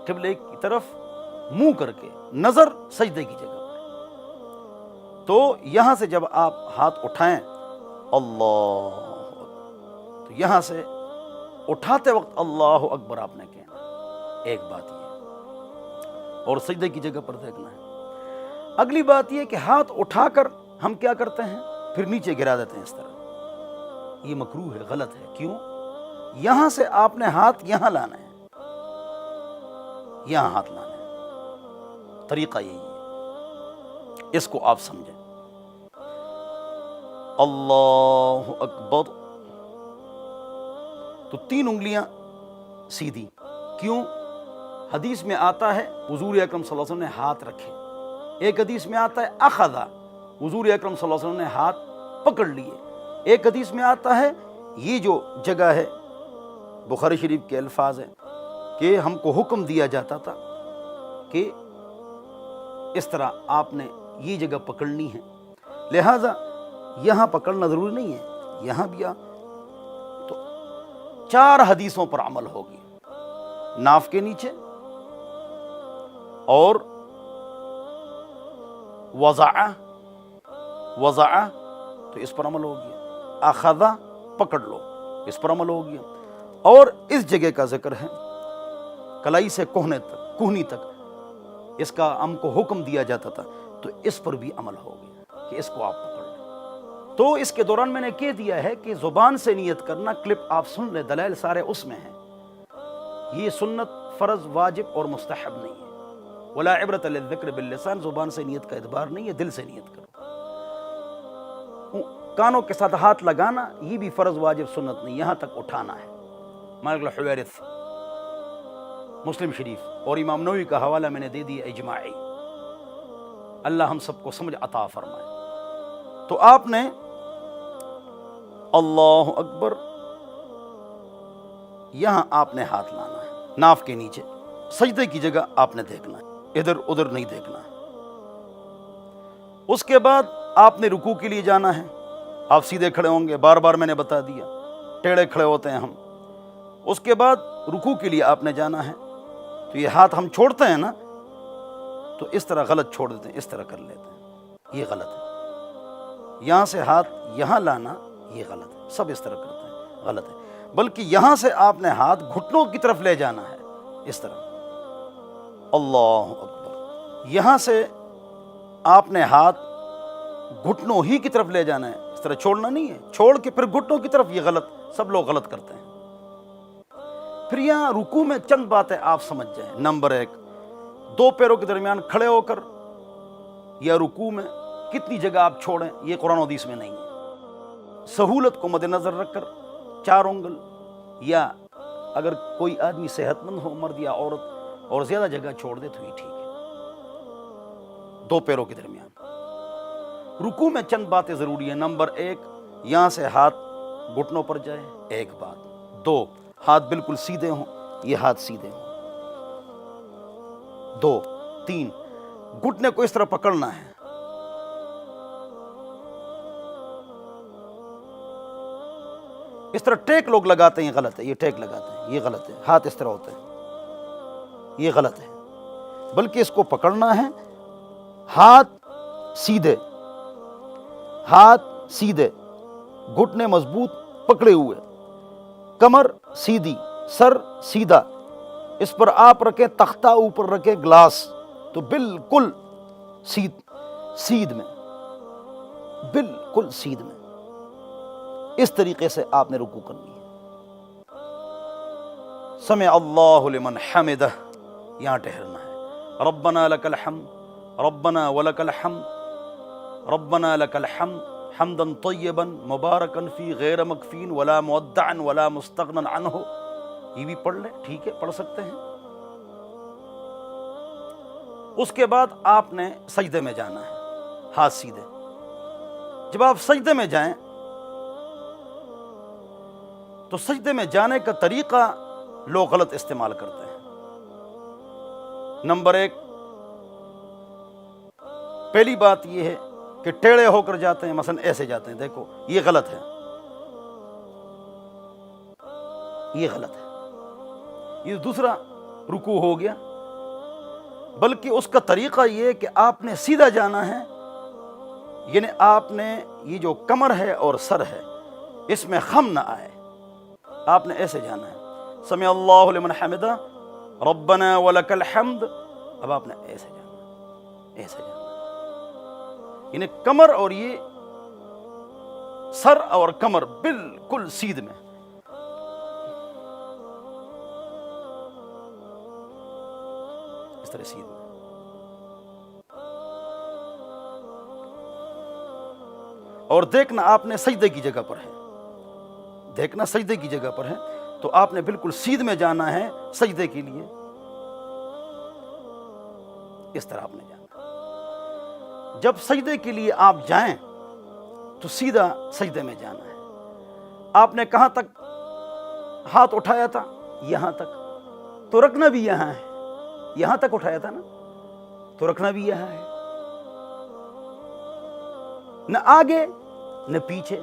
قبلے کی طرف منہ کر کے نظر سجدے کی جگہ پر، تو یہاں سے جب آپ ہاتھ اٹھائیں اللہ اکبر، تو یہاں سے اٹھاتے وقت اللہ اکبر آپ نے کہنا، ایک بات یہ، اور سجدے کی جگہ پر دیکھنا ہے۔ اگلی بات یہ کہ ہاتھ اٹھا کر ہم کیا کرتے ہیں، پھر نیچے گرا دیتے ہیں اس طرح، یہ مکروہ ہے، غلط ہے۔ کیوں؟ یہاں سے آپ نے ہاتھ یہاں لانا ہے، یہاں ہاتھ لانا ہے، طریقہ یہی ہے، اس کو آپ سمجھیں۔ اللہ اکبر، تو 3 انگلیاں سیدھی، کیوں؟ حدیث میں آتا ہے حضور اکرم صلی اللہ علیہ وسلم نے ہاتھ رکھے، ایک حدیث میں آتا ہے اخذا، حضور اکرم صلی اللہ علیہ وسلم نے ہاتھ پکڑ لیے، ایک حدیث میں آتا ہے یہ جو جگہ ہے، بخاری شریف کے الفاظ ہیں کہ ہم کو حکم دیا جاتا تھا کہ اس طرح آپ نے یہ جگہ پکڑنی ہے، لہذا یہاں پکڑنا ضروری نہیں ہے، یہاں بھی تو 4 حدیثوں پر عمل ہوگی، ناف کے نیچے، اور وضع تو اس پر عمل ہو گیا، اخذا پکڑ لو اس پر عمل ہو گیا، اور اس جگہ کا ذکر ہے کلائی سے کوہنی تک، اس کا ہم کو حکم دیا جاتا تھا، تو اس پر بھی عمل ہو گیا کہ اس کو آپ پکڑ لیں۔ تو اس کے دوران میں نے کہہ دیا ہے کہ زبان سے نیت کرنا، کلپ آپ سن لیں، دلائل سارے اس میں ہیں، یہ سنت، فرض، واجب اور مستحب نہیں ہے، ولا عبرت للذکر باللسان، زبان سے نیت کا اعتبار نہیں ہے، دل سے نیت کرو۔ کانوں کے ساتھ ہاتھ لگانا یہ بھی فرض، واجب، سنت نہیں، یہاں تک اٹھانا ہے۔ مالک الحویرث، مسلم شریف، اور امام نووی کا حوالہ میں نے دے دیا اجماعی، اللہ ہم سب کو سمجھ عطا فرمائے۔ تو آپ نے اللہ اکبر، یہاں آپ نے ہاتھ لانا ہے ناف کے نیچے، سجدے کی جگہ آپ نے دیکھنا ہے، ادھر ادھر نہیں دیکھنا ہے۔ اس کے بعد آپ نے رکوع کے لیے جانا ہے، آپ سیدھے کھڑے ہوں گے، بار بار میں نے بتا دیا، ٹیڑھے کھڑے ہوتے ہیں ہم۔ اس کے بعد رکوع کے لیے آپ نے جانا ہے، تو یہ ہاتھ ہم چھوڑتے ہیں نا، تو اس طرح غلط چھوڑ دیتے ہیں، اس طرح کر لیتے ہیں، یہ غلط ہے۔ یہاں سے ہاتھ یہاں لانا یہ غلط ہے، سب اس طرح کرتے ہیں، غلط ہے۔ بلکہ یہاں سے آپ نے ہاتھ گھٹنوں کی طرف لے جانا ہے، اس طرح اللہ اکبر، یہاں سے آپ نے ہاتھ گھٹنوں ہی کی طرف لے جانا ہے، اس طرح چھوڑنا نہیں ہے، چھوڑ کے پھر گھٹنوں کی طرف، یہ غلط، سب لوگ غلط کرتے ہیں۔ پھر یہاں رکوع میں چند باتیں آپ سمجھ جائیں۔ نمبر 1، 2 پیروں کے درمیان کھڑے ہو کر یا رکوع میں کتنی جگہ آپ چھوڑیں، یہ قرآن و حدیث میں نہیں ہے۔ سہولت کو مد نظر رکھ کر 4 انگل، یا اگر کوئی آدمی صحت مند ہو، مرد یا عورت، اور زیادہ جگہ چھوڑ دے تو یہ ٹھیک ہے، 2 پیروں کے درمیان۔ رکوع میں چند باتیں ضروری ہیں۔ نمبر 1، یہاں سے ہاتھ گھٹنوں پر جائے، ایک بات۔ 2، ہاتھ بالکل سیدھے ہوں، یہ ہاتھ سیدھے ہوں۔ 2، 3، گھٹنے کو اس طرح پکڑنا ہے، اس طرح ٹیک لوگ لگاتے ہیں، یہ غلط ہے، یہ ٹیک لگاتے ہیں، یہ غلط ہے، ہاتھ اس طرح ہوتے ہیں، یہ غلط ہے۔ بلکہ اس کو پکڑنا ہے، ہاتھ سیدھے، ہاتھ سیدھے، گھٹنے مضبوط پکڑے ہوئے، کمر سیدھی، سر سیدھا، اس پر آپ رکھیں تختہ، اوپر رکھیں گلاس، تو بالکل سید میں، بالکل سید میں، اس طریقے سے آپ نے رکوع کرنی ہے۔ سمع اللہ لمن حمدہ، یہاں ٹھہرنا ہے۔ ربنا لک الحمد، ربنا ولک الحمد، ربنا لک الحمد حمدا طیبا مبارکا فی غیر مکفین ولا مودعا ولا مستغنا عنہ، یہ بھی پڑھ لیں، ٹھیک ہے، پڑھ سکتے ہیں۔ اس کے بعد آپ نے سجدے میں جانا ہے، ہاتھ سیدھے۔ جب آپ سجدے میں جائیں تو سجدے میں جانے کا طریقہ لوگ غلط استعمال کرتے ہیں۔ نمبر 1، پہلی بات یہ ہے کہ ٹیڑھے ہو کر جاتے ہیں، مثلا ایسے جاتے ہیں، دیکھو یہ غلط ہے، یہ غلط ہے۔ یہ دوسرا رکوع ہو گیا، بلکہ اس کا طریقہ یہ کہ آپ نے سیدھا جانا ہے، یعنی آپ نے یہ جو کمر ہے اور سر ہے اس میں خم نہ آئے، آپ نے ایسے جانا ہے، سمع اللہ لمن حمدہ ربنا ولک الحمد، اب آپ نے ایسے جانا، ایسے جانا، یعنی کمر اور یہ سر اور کمر بالکل سیدھ میں۔ اس طرح سیدھ میں۔ اور دیکھنا آپ نے سجدے کی جگہ پر ہے، دیکھنا سجدے کی جگہ پر ہے، تو آپ نے بالکل سیدھ میں جانا ہے سجدے کے لیے، اس طرح آپ نے جانا۔ جب سجدے کے لیے آپ جائیں تو سیدھا سجدے میں جانا ہے۔ آپ نے کہاں تک ہاتھ اٹھایا تھا؟ یہاں تک، تو رکھنا بھی یہاں ہے، یہاں تک اٹھایا تھا نا، تو رکھنا بھی یہاں ہے، نہ آگے نہ پیچھے۔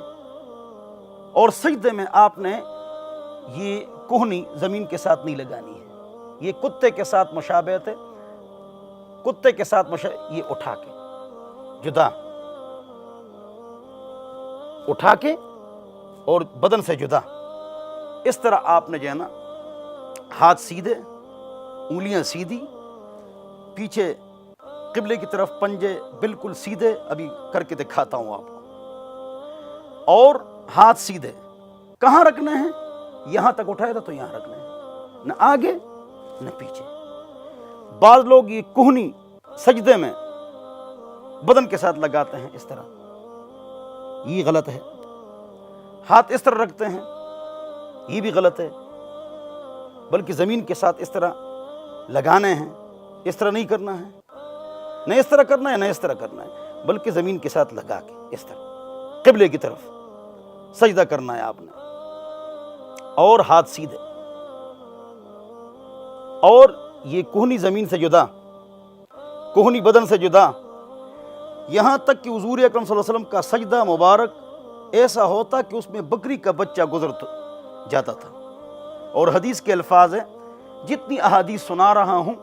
اور سجدے میں آپ نے یہ کوہنی زمین کے ساتھ نہیں لگانی ہے، یہ کتے کے ساتھ مشابہت ہے، کتے کے ساتھ یہ اٹھا کے جدا، اٹھا کے اور بدن سے جدا، اس طرح آپ نے جو ہے نا ہاتھ سیدھے، انگلیاں سیدھی، پیچھے قبلے کی طرف پنجے بالکل سیدھے، ابھی کر کے دکھاتا ہوں آپ کو، اور ہاتھ سیدھے۔ کہاں رکھنے ہیں؟ یہاں تک اٹھایا تھا تو یہاں رکھنے ہیں، نہ آگے نہ پیچھے۔ بعض لوگ یہ کوہنی سجدے میں بدن کے ساتھ لگاتے ہیں اس طرح، یہ غلط ہے۔ ہاتھ اس طرح رکھتے ہیں، یہ بھی غلط ہے، بلکہ زمین کے ساتھ اس طرح لگانے ہیں، اس طرح نہیں کرنا ہے، نہ اس طرح کرنا ہے نہ اس طرح کرنا ہے، بلکہ زمین کے ساتھ لگا کے اس طرح قبلے کی طرف سجدہ کرنا ہے آپ نے، اور ہاتھ سیدھے، اور یہ کوہنی زمین سے جدا، کوہنی بدن سے جدا، یہاں تک کہ حضور اکرم صلی اللہ علیہ وسلم کا سجدہ مبارک ایسا ہوتا کہ اس میں بکری کا بچہ گزر جاتا تھا۔ اور حدیث کے الفاظ ہیں، جتنی احادیث سنا رہا ہوں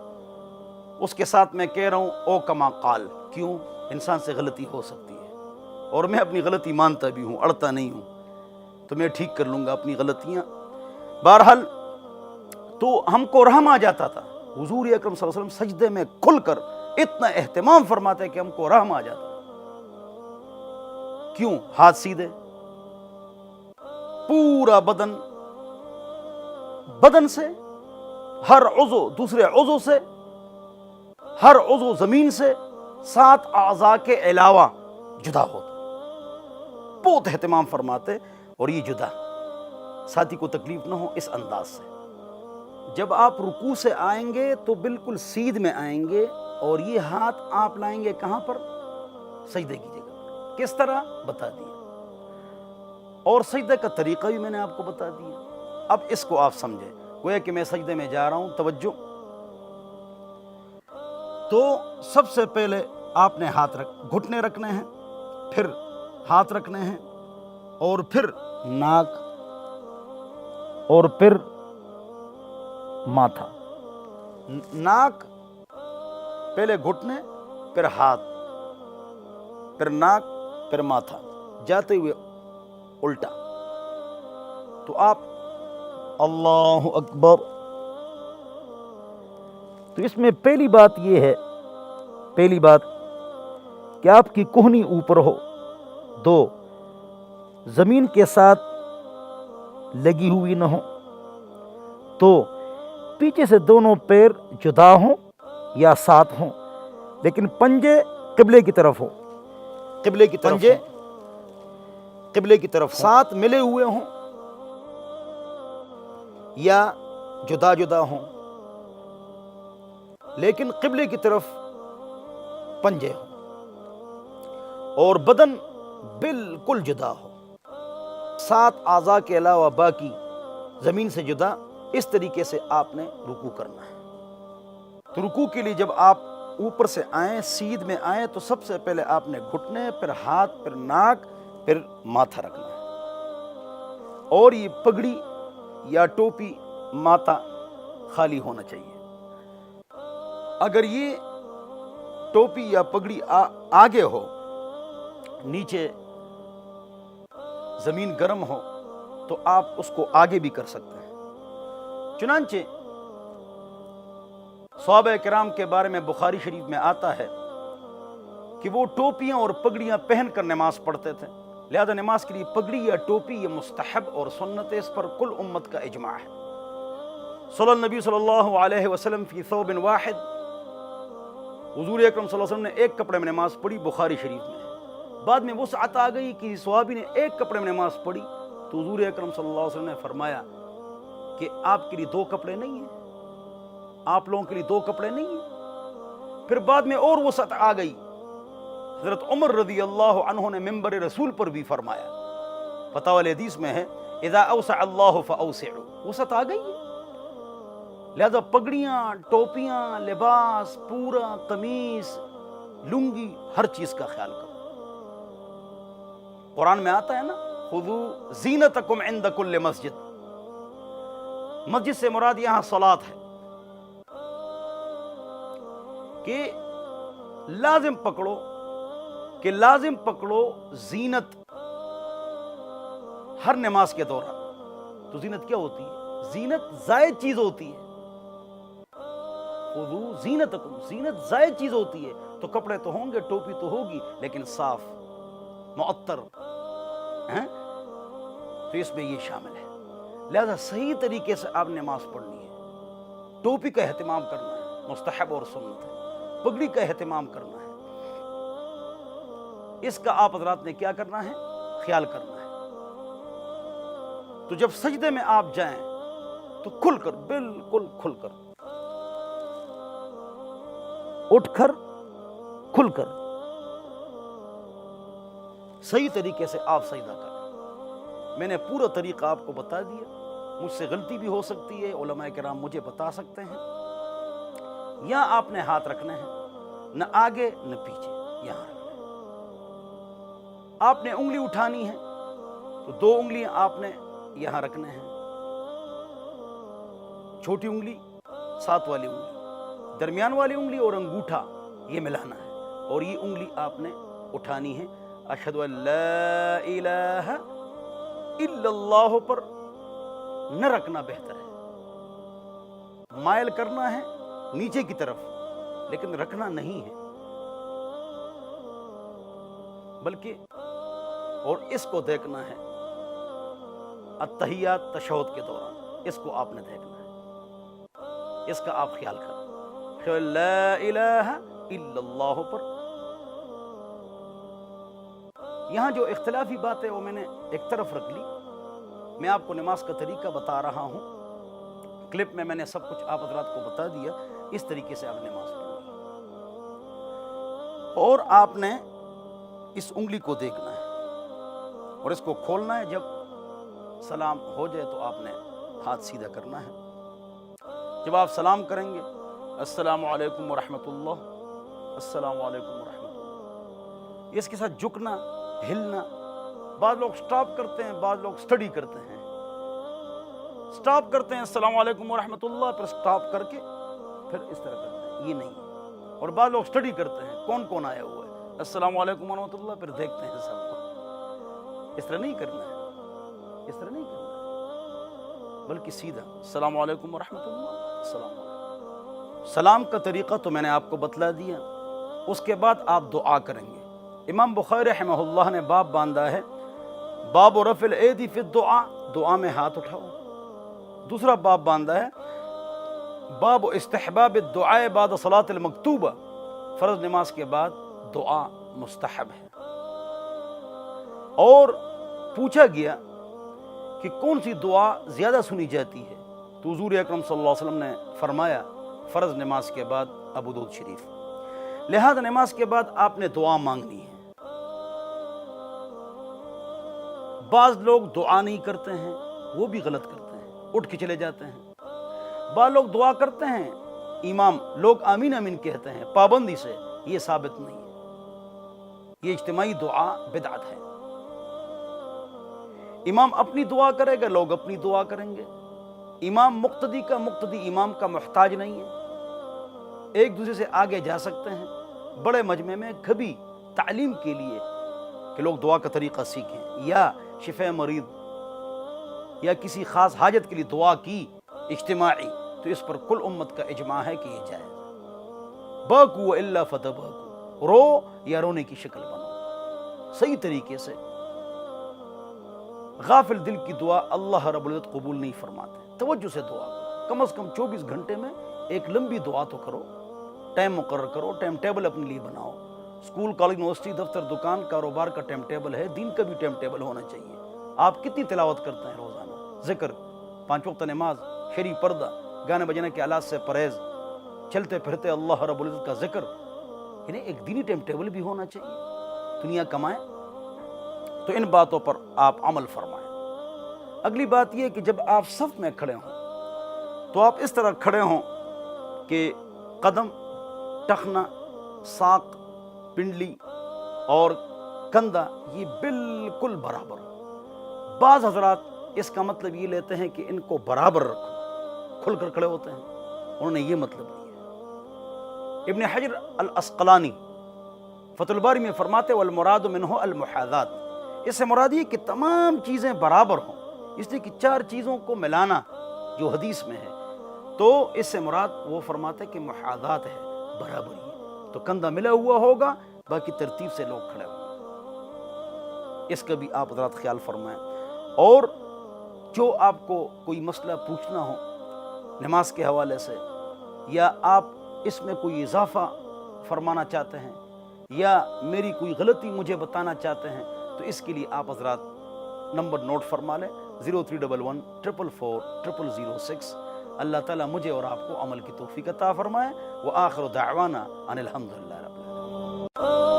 اس کے ساتھ میں کہہ رہا ہوں او کما قال، کیوں؟ انسان سے غلطی ہو سکتی ہے، اور میں اپنی غلطی مانتا بھی ہوں، اڑتا نہیں ہوں، تو میں ٹھیک کر لوں گا اپنی غلطیاں۔ بہرحال تو ہم کو رحم آ جاتا تھا، حضور اکرم صلی اللہ علیہ وسلم سجدے میں کھل کر اتنا اہتمام فرماتے کہ ہم کو رحم آ جاتا۔ کیوں؟ ہاتھ سیدھے، پورا بدن، بدن سے ہر عضو دوسرے عضو سے، ہر عضو زمین سے 7 اعضاء کے علاوہ جدا ہوتا، بہت اہتمام فرماتے، اور یہ جدا، ساتھی کو تکلیف نہ ہو اس انداز سے۔ جب آپ رکوع سے آئیں گے تو بالکل سیدھ میں آئیں گے، اور یہ ہاتھ آپ لائیں گے کہاں پر؟ سجدے کی جگہ پر۔ کس طرح؟ بتا دیا، اور سجدے کا طریقہ بھی میں نے آپ کو بتا دیا۔ اب اس کو آپ سمجھیں، گویا کہ میں سجدے میں جا رہا ہوں، توجہ۔ تو سب سے پہلے آپ نے گھٹنے رکھنے ہیں، پھر ہاتھ رکھنے ہیں، اور پھر ناک، اور پھر ماتھا۔ ناک، پہلے گھٹنے، پھر ہاتھ، پھر ناک، پھر ماتھا، جاتے ہوئے الٹا۔ تو آپ اللہ اکبر، تو اس میں پہلی بات یہ ہے، پہلی بات کہ آپ کی کوہنی اوپر ہو، 2 زمین کے ساتھ لگی ہوئی نہ ہو، تو پیچھے سے دونوں پیر جدا ہوں یا ساتھ ہوں، لیکن پنجے قبلے کی طرف ہو، قبلے کی طرف، پنجے قبلے کی طرف، ساتھ ملے ہوئے ہوں یا جدا جدا ہوں، لیکن قبلے کی طرف پنجے ہوں، اور بدن بالکل جدا ہو، 7 اعضاء کے علاوہ باقی زمین سے جدا، اس طریقے سے آپ نے رکوع کرنا ہے۔ تو رکوع کے لیے جب آپ اوپر سے آئیں، سیدھ میں آئیں، تو سب سے پہلے آپ نے گھٹنے، پھر ہاتھ، پھر ناک، پھر ماتھا رکھنا ہے، اور یہ پگڑی یا ٹوپی ماتھا خالی ہونا چاہیے۔ اگر یہ ٹوپی یا پگڑی آگے ہو، نیچے زمین گرم ہو، تو آپ اس کو آگے بھی کر سکتے ہیں۔ چنانچہ صحابہ کرام کے بارے میں بخاری شریف میں آتا ہے کہ وہ ٹوپیاں اور پگڑیاں پہن کر نماز پڑھتے تھے، لہذا نماز کے لیے پگڑی یا ٹوپی یہ مستحب اور سنت ہے، اس پر کل امت کا اجماع ہے۔ صلی النبی صلی اللہ علیہ وسلم فی ثوب واحد، حضور اکرم صلی اللہ علیہ وسلم نے ایک کپڑے میں نماز پڑھی، بخاری شریف میں ہے۔ بعد میں وسعت آ گئی کہ صحابی نے ایک کپڑے میں نماز پڑھی، تو حضور اکرم صلی اللہ علیہ وسلم نے فرمایا کہ آپ کے لیے دو کپڑے نہیں ہیں، آپ لوگوں کے لیے دو کپڑے نہیں ہیں۔ پھر بعد میں اور وسعت آ گئی، حضرت عمر رضی اللہ عنہ نے منبر رسول پر بھی فرمایا، فتاوی الحدیث میں ہے اذا اوسع اللہ فاوسعوا، وسعت آ گئی ہے، لہذا پگڑیاں، ٹوپیاں، لباس، پورا قمیص، لنگی، ہر چیز کا خیال کرو۔ قرآن میں آتا ہے نا، خذوا زینتکم عند کل مسجد، مسجد سے مراد یہاں صلاۃ ہے، کہ لازم پکڑو زینت ہر نماز کے دوران۔ تو زینت کیا ہوتی ہے؟ زینت زائد چیز ہوتی ہے۔ خذوا زینتکم، زینت زائد چیز ہوتی ہے، تو کپڑے تو ہوں گے، ٹوپی تو ہوگی، لیکن صاف، معطر، تو اس میں یہ شامل ہے۔ لہذا صحیح طریقے سے آپ نماز پڑھنی ہے، ٹوپی کا اہتمام کرنا ہے، مستحب اور سنت ہے، پگڑی کا اہتمام کرنا ہے، اس کا آپ حضرات نے کیا کرنا ہے؟ خیال کرنا ہے۔ تو جب سجدے میں آپ جائیں تو کھل کر، بالکل کھل کر، اٹھ کر، کھل کر، صحیح طریقے سے آپ سجدہ کریں۔ میں نے پورا طریقہ آپ کو بتا دیا، مجھ سے غلطی بھی ہو سکتی ہے، علماء کرام مجھے بتا سکتے ہیں۔ یہاں آپ نے ہاتھ رکھنے ہیں، نہ آگے نہ پیچھے، یہاں رکھنا ہے۔ آپ نے انگلی اٹھانی ہے تو دو انگلیاں آپ نے یہاں رکھنے ہیں، چھوٹی انگلی، ساتھ والی انگلی، درمیان والی انگلی اور انگوٹھا یہ ملانا ہے، اور یہ انگلی آپ نے اٹھانی ہے۔ اشہد ان لا الہ الا اللہ پر نہ رکھنا بہتر ہے، مائل کرنا ہے نیچے کی طرف، لیکن رکھنا نہیں ہے، بلکہ اور اس کو دیکھنا ہے التحیات تشہد کے دوران، اس کو آپ نے دیکھنا ہے، اس کا آپ خیال کریں۔ لا الہ الا اللہ پر یہاں جو اختلافی بات ہے وہ میں نے ایک طرف رکھ لی، میں آپ کو نماز کا طریقہ بتا رہا ہوں، کلپ میں نے سب کچھ آپ حضرات کو بتا دیا، اس طریقے سے آپ نماز پڑھیں، اور آپ نے اس انگلی کو دیکھنا ہے اور اس کو کھولنا ہے۔ جب سلام ہو جائے تو آپ نے ہاتھ سیدھا کرنا ہے۔ جب آپ سلام کریں گے، السلام علیکم ورحمۃ اللہ، السلام علیکم ورحمۃ اللہ، اس کے ساتھ جھکنا، ہلنا۔ بعض لوگ سٹاپ کرتے ہیں، بعض لوگ سٹڈی کرتے ہیں، سٹاپ کرتے ہیں السلام علیکم ورحمۃ اللہ، پھر سٹاپ کر کے پھر اس طرح کرتے ہیں، یہ نہیں ہے۔ اور بعض لوگ سٹڈی کرتے ہیں، کون کون آیا ہوا ہے، السلام علیکم ورحمۃ اللہ، پھر دیکھتے ہیں سب کو۔ اس طرح نہیں کرنا ہے، اس طرح نہیں کرنا ہے، بلکہ سیدھا السلام علیکم ورحمۃ اللہ، السلام علیکم۔ سلام کا طریقہ تو میں نے آپ کو بتلا دیا، اس کے بعد آپ دعا کریں گے۔ امام بخاری رحمہ اللہ نے باب باندھا ہے، باب رفع الایدی فی الدعاء، دعا میں ہاتھ اٹھاؤ۔ دوسرا باب باندھا ہے، باب استحباب الدعاء بعد صلاۃ المکتوبہ، فرض نماز کے بعد دعا مستحب ہے۔ اور پوچھا گیا کہ کون سی دعا زیادہ سنی جاتی ہے، تو حضور اکرم صلی اللہ علیہ وسلم نے فرمایا فرض نماز کے بعد، ابو داؤد شریف۔ لہذا نماز کے بعد آپ نے دعا مانگنی ہے۔ بعض لوگ دعا نہیں کرتے ہیں، وہ بھی غلط کرتے ہیں۔ اٹھ کے چلے جاتے ہیں۔ بعض لوگ دعا کرتے ہیں، امام لوگ آمین آمین کہتے ہیں پابندی سے، یہ ثابت نہیں ہے، یہ اجتماعی دعا بدعت ہے۔ امام اپنی دعا کرے گا، لوگ اپنی دعا کریں گے۔ امام مقتدی امام کا محتاج نہیں ہے، ایک دوسرے سے آگے جا سکتے ہیں۔ بڑے مجمع میں کبھی تعلیم کے لیے کہ لوگ دعا کا طریقہ سیکھیں، یا شفا مریض یا کسی خاص حاجت کے لیے دعا کی اجتماعی، تو اس پر کل امت کا اجماع ہے کہ یہ جائز۔ باکو الا فتباکو، رو یا رونے کی شکل بنو، صحیح طریقے سے۔ غافل دل کی دعا اللہ رب العزت قبول نہیں فرماتے۔ توجہ سے دعا کرو، کم از کم 24 گھنٹے میں ایک لمبی دعا تو کرو، ٹائم مقرر کرو، ٹائم ٹیبل اپنے لیے بناؤ۔ اسکول، کالج، یونیورسٹی، دفتر، دکان، کاروبار کا ٹائم ٹیبل ہے، دین کا بھی ٹائم ٹیبل ہونا چاہیے۔ آپ کتنی تلاوت کرتے ہیں روزانہ؟ ذکر، 5 وقت نماز، شرعی پردہ، گانے بجانے کے آلات سے پرہیز، چلتے پھرتے اللہ رب العزت کا ذکر، یعنی ایک دینی ٹائم ٹیبل بھی ہونا چاہیے۔ دنیا کمائیں تو ان باتوں پر آپ عمل فرمائیں۔ اگلی بات یہ کہ جب آپ صف میں کھڑے ہوں تو آپ اس طرح کھڑے ہوں کہ قدم، ٹخنا، ساق، پنڈلی اور کندھا یہ بالکل برابر ہو۔ بعض حضرات اس کا مطلب یہ لیتے ہیں کہ ان کو برابر رکھو، کھل کر کھڑے ہوتے ہیں، انہوں نے یہ مطلب لیا۔ ابن حجر العسقلانی فتح الباری میں فرماتے والمراد منہ المحاذات، اس سے مراد یہ کہ تمام چیزیں برابر ہوں، اس لیے کہ 4 چیزوں کو ملانا جو حدیث میں ہے، تو اس سے مراد وہ فرماتے کہ محاذات ہے، برابری ہے، تو کندھا ملا ہوا ہوگا، باقی ترتیب سے لوگ کھڑے ہوں۔ اس کا بھی آپ حضرات خیال فرمائیں۔ اور جو آپ کو کوئی مسئلہ پوچھنا ہو نماز کے حوالے سے، یا آپ اس میں کوئی اضافہ فرمانا چاہتے ہیں، یا میری کوئی غلطی مجھے بتانا چاہتے ہیں، تو اس کے لیے آپ حضرات نمبر نوٹ فرما لیں، 0311 444 0006۔ اللہ تعالیٰ مجھے اور آپ کو عمل کی توفیق عطا فرمائے۔ وآخر دعوانا ان الحمدللہ رب العالمین۔